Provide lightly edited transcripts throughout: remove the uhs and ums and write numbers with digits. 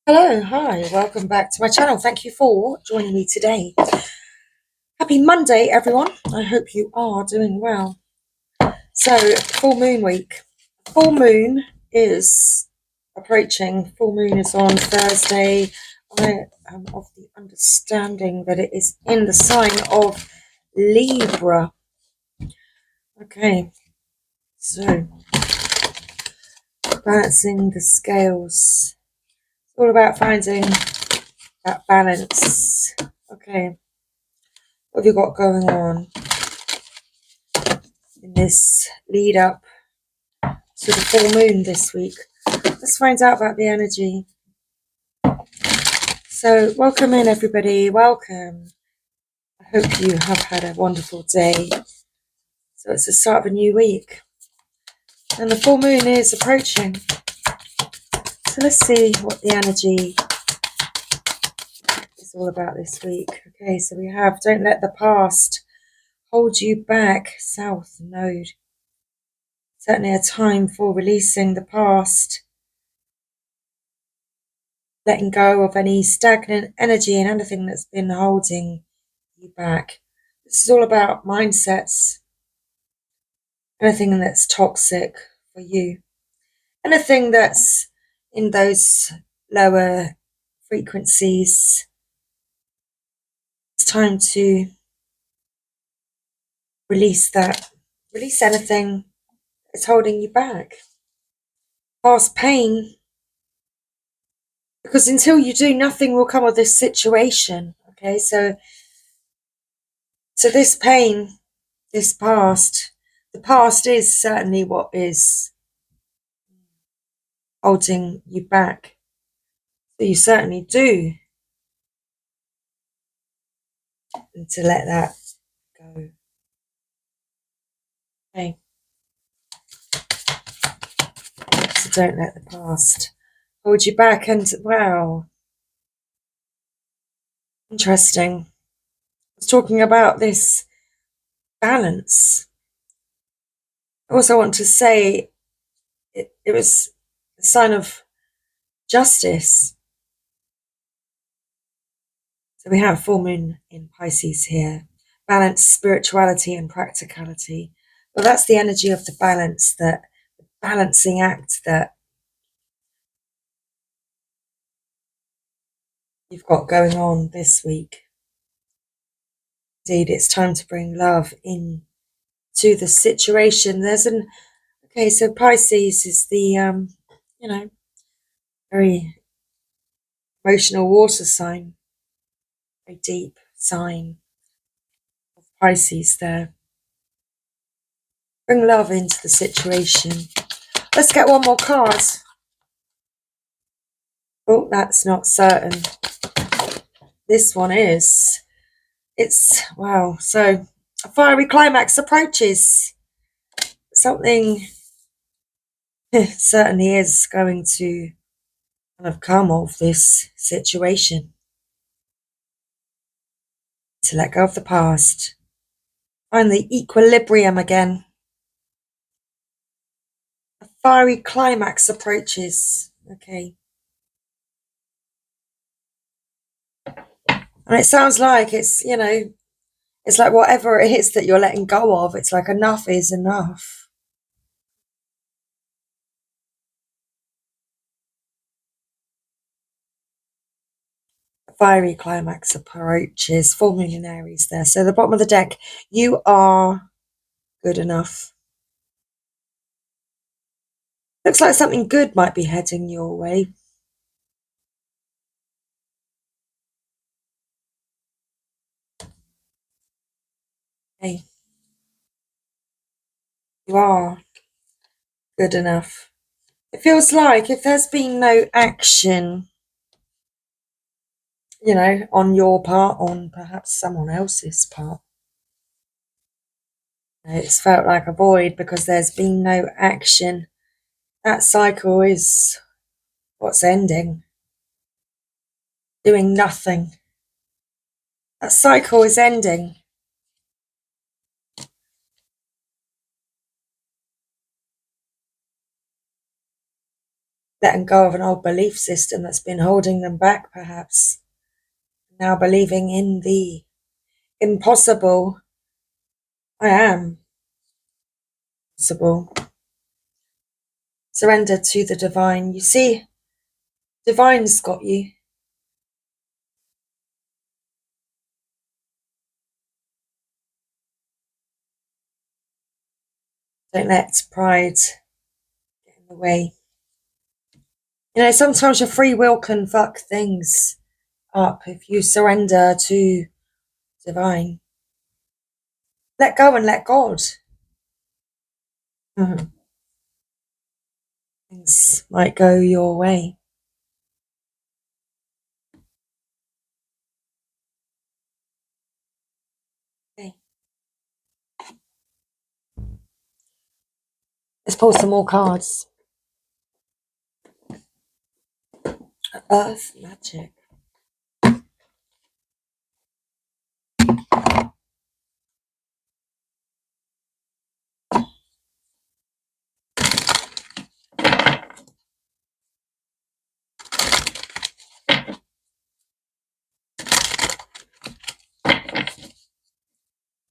Hello, hi, welcome back to my channel. Thank you for joining me today. Happy Monday, everyone. I hope you are doing well. So, full moon week. Full moon is approaching. Full moon is on Thursday. I am of the understanding that it is in the sign of Libra. Okay, so balancing the scales. It's all about finding that balance. Okay. What have you got going on in this lead up to the full moon this week? Let's find out about the energy. So, welcome in, everybody. Welcome. I hope you have had a wonderful day. So, it's the start of a new week, and the full moon is approaching. So, let's see what the energy is all about this week. Okay, so we have don't let the past hold you back, South Node. Certainly a time for releasing the past, letting go of any stagnant energy and anything that's been holding you back. This is all about mindsets, anything that's toxic for you, anything that's in those lower frequencies. It's time to release that, release anything that's holding you back. Past pain, because until you do, nothing will come of this situation. Okay, so this pain, this past, the past is certainly what is holding you back. So you certainly do need to let that go. Okay. So don't let the past hold you back. And wow, interesting. I was talking about this balance. I also want to say it was a sign of justice. So we have full moon in Pisces here. Balance, spirituality and practicality. Well, that's the energy of the balance, that the balancing act that you've got going on this week. Indeed, it's time to bring love in to the situation. Okay, so Pisces is the, very emotional water sign, very deep sign of Pisces there. Bring love into the situation. Let's get one more card. Oh, that's not certain. This one is. Wow. So a fiery climax approaches. Something certainly is going to kind of come of this situation. To let go of the past. Find the equilibrium again. A fiery climax approaches. Okay. And it sounds like it's like whatever it is that you're letting go of, it's like enough is enough. A fiery climax approaches. Full moon in Aries there. So the bottom of the deck, you are good enough. Looks like something good might be heading your way. Hey, you are good enough. It feels like if there's been no action, on your part, on perhaps someone else's part, it's felt like a void because there's been no action. That cycle is what's ending. Doing nothing. That cycle is ending. letting go of an old belief system that's been holding them back, perhaps. Now believing in the impossible. I am possible. Surrender to the divine. You see, divine's got you. Don't let pride get in the way. You know, sometimes your free will can fuck things up if you surrender to divine. Let go and let God. Things might go your way. Okay. Let's pull some more cards. Earth magic.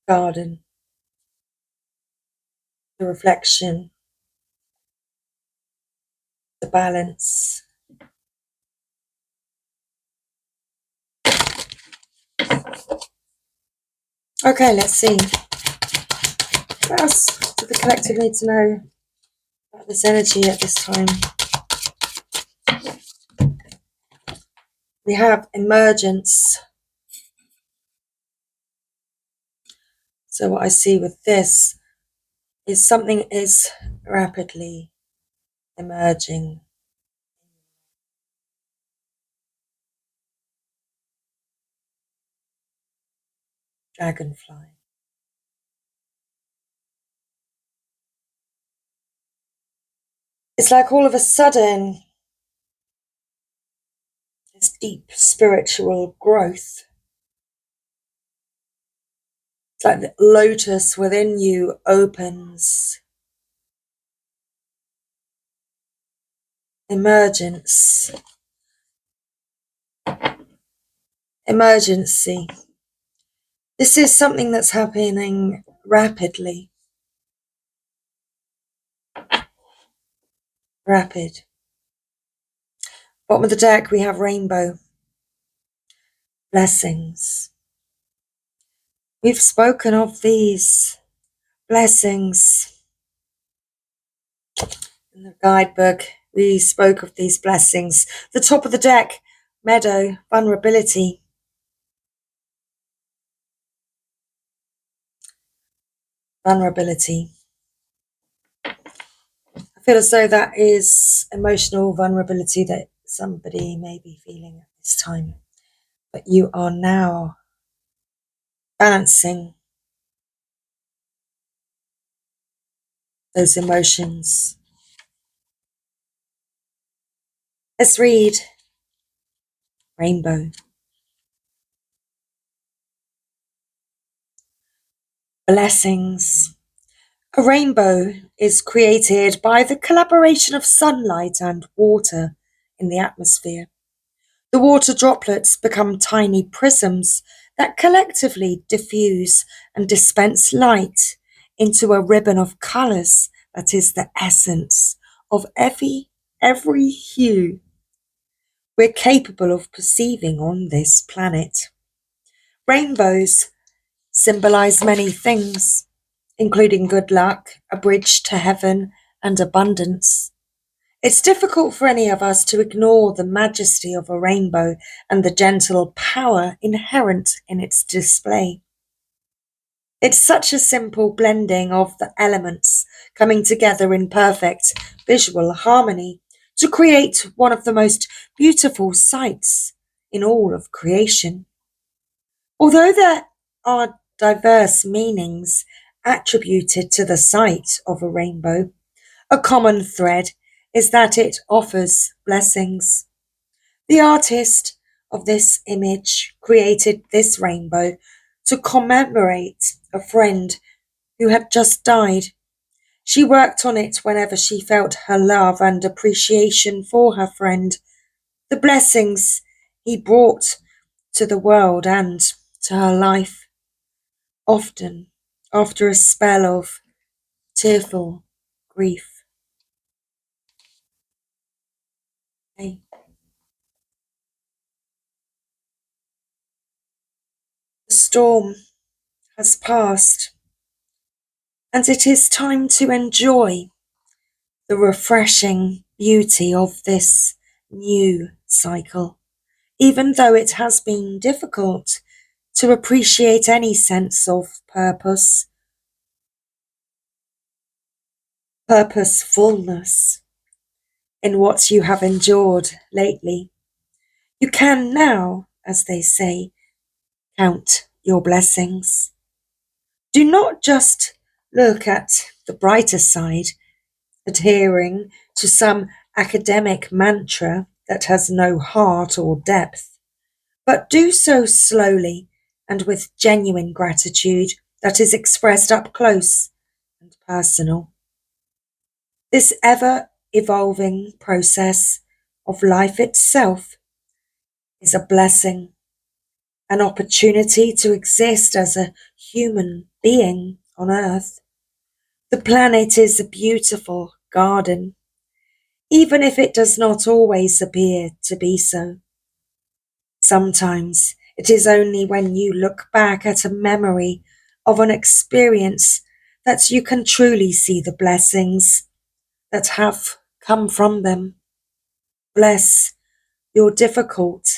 Garden. The reflection. The balance. Okay, let's see. What else do the collective need to know about this energy at this time? We have emergence. So what I see with this is something is rapidly emerging. Dragonfly. It's like all of a sudden, this deep spiritual growth. It's like the lotus within you opens. Emergence. Emergency. This is something that's happening rapidly. Rapid. Bottom of the deck, we have rainbow. Blessings. We've spoken of these blessings in the guidebook. We spoke of these blessings. The top of the deck, meadow, vulnerability. Vulnerability. I feel as though that is emotional vulnerability that somebody may be feeling at this time. But you are now balancing those emotions. Let's read rainbow. Blessings. A rainbow is created by the collaboration of sunlight and water in the atmosphere. The water droplets become tiny prisms that collectively diffuse and dispense light into a ribbon of colours that is the essence of every hue we're capable of perceiving on this planet. Rainbows symbolize many things, including good luck, a bridge to heaven, and abundance. It's difficult for any of us to ignore the majesty of a rainbow and the gentle power inherent in its display. It's such a simple blending of the elements coming together in perfect visual harmony to create one of the most beautiful sights in all of creation. Although there are diverse meanings attributed to the sight of a rainbow, a common thread is that it offers blessings. The artist of this image created this rainbow to commemorate a friend who had just died. She worked on it whenever she felt her love and appreciation for her friend, the blessings he brought to the world and to her life, often after a spell of tearful grief. Okay. The storm has passed, and it is time to enjoy the refreshing beauty of this new cycle, even though it has been difficult to appreciate any sense of purposefulness in what you have endured lately. You can now, as they say, count your blessings. Do not just look at the brighter side, adhering to some academic mantra that has no heart or depth, but do so slowly and with genuine gratitude that is expressed up close and personal. This ever evolving process of life itself is a blessing, an opportunity to exist as a human being on Earth. The planet is a beautiful garden, even if it does not always appear to be so. Sometimes it is only when you look back at a memory of an experience that you can truly see the blessings that have come from them. Bless your difficult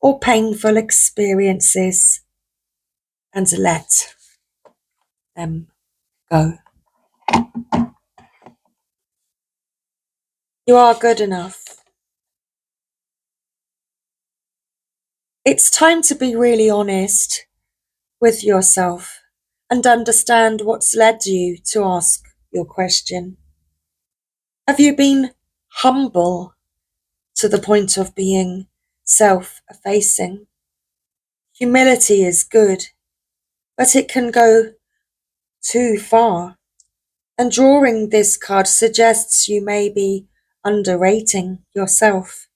or painful experiences and let them go. You are good enough. It's time to be really honest with yourself and understand what's led you to ask your question. Have you been humble to the point of being self-effacing? Humility is good, but it can go too far. And drawing this card suggests you may be underrating yourself.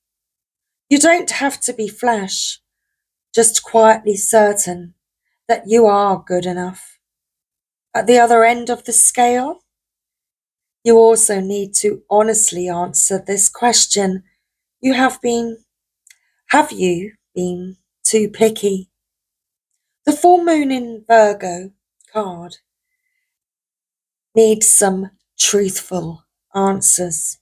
You don't have to be flash, just quietly certain that you are good enough. At the other end of the scale, you also need to honestly answer this question. Have you been too picky? The full moon in Virgo card needs some truthful answers.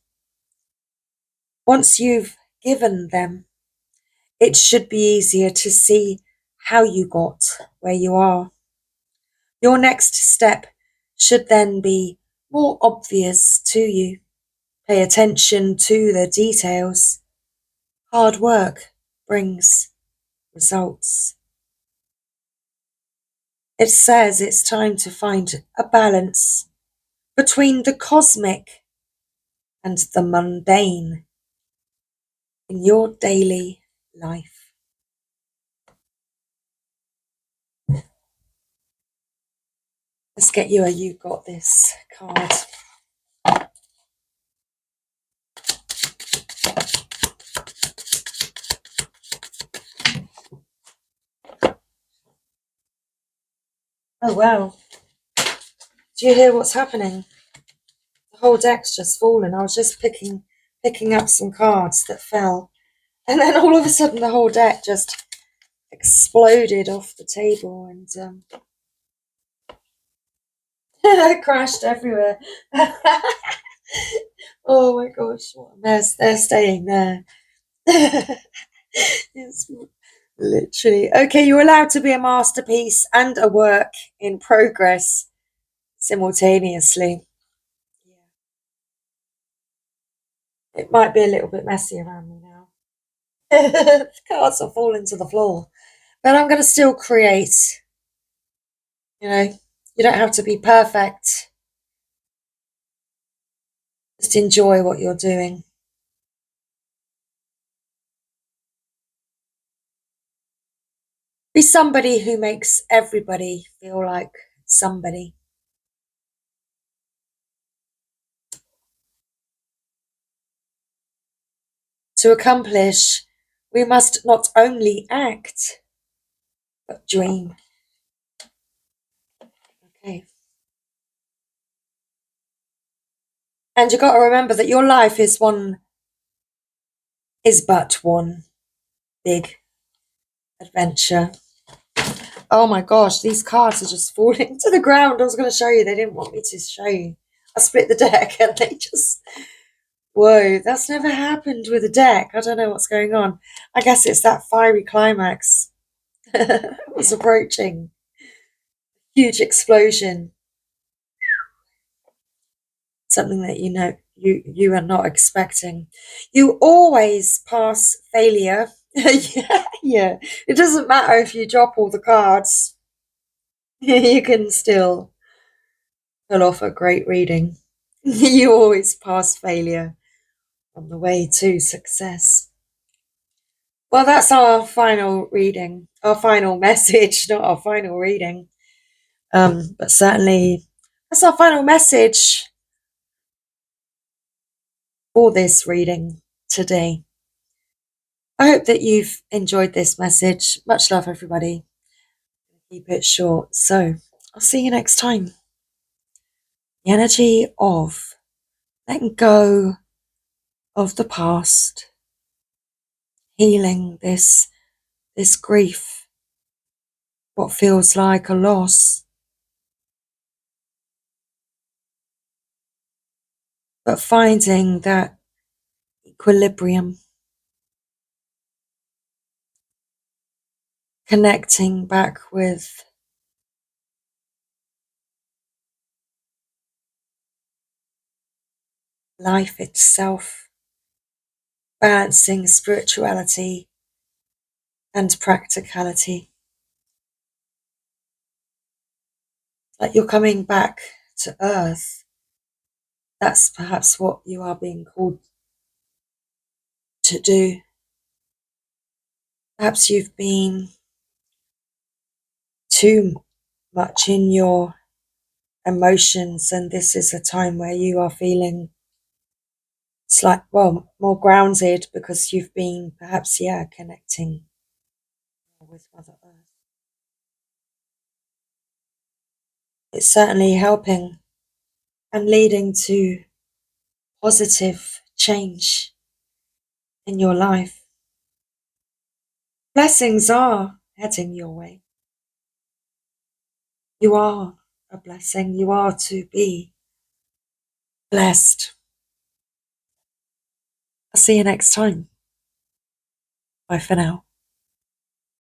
Once you've given them, it should be easier to see how you got where you are. Your next step should then be more obvious to you. Pay attention to the details. Hard work brings results. It says it's time to find a balance between the cosmic and the mundane in your daily life. Let's get you a "You Got This" card. Oh wow. Do you hear what's happening? The whole deck's just fallen. I was just picking up some cards that fell. And then all of a sudden the whole deck just exploded off the table and crashed everywhere. Oh my gosh, what a mess. They're staying there. It's literally. Okay, you're allowed to be a masterpiece and a work in progress simultaneously. Yeah. It might be a little bit messy around me now. The cards are falling to the floor. But I'm going to still create. You know, you don't have to be perfect. Just enjoy what you're doing. Be somebody who makes everybody feel like somebody. To accomplish, we must not only act, but dream. Okay. And you got to remember that your life is but one big adventure. Oh my gosh, these cards are just falling to the ground. I was going to show you. They didn't want me to show you. I split the deck and they just... Whoa, that's never happened with a deck. I don't know what's going on. I guess it's that fiery climax was approaching. Huge explosion. Something that you are not expecting. You always pass failure. Yeah. It doesn't matter if you drop all the cards. You can still pull off a great reading. You always pass failure on the way to success. Well, that's our final reading, our final message, not our final reading. But certainly that's our final message for this reading today. I hope that you've enjoyed this message. Much love, everybody. Keep it short. So I'll see you next time. The energy of letting go of the past, healing this grief, what feels like a loss, but finding that equilibrium, connecting back with life itself, balancing spirituality and practicality. Like you're coming back to earth. That's perhaps what you are being called to do. Perhaps you've been too much in your emotions, and this is a time where you are feeling more grounded because you've been perhaps, connecting with Mother Earth. It's certainly helping and leading to positive change in your life. Blessings are heading your way. You are a blessing. You are to be blessed. I'll see you next time. Bye for now.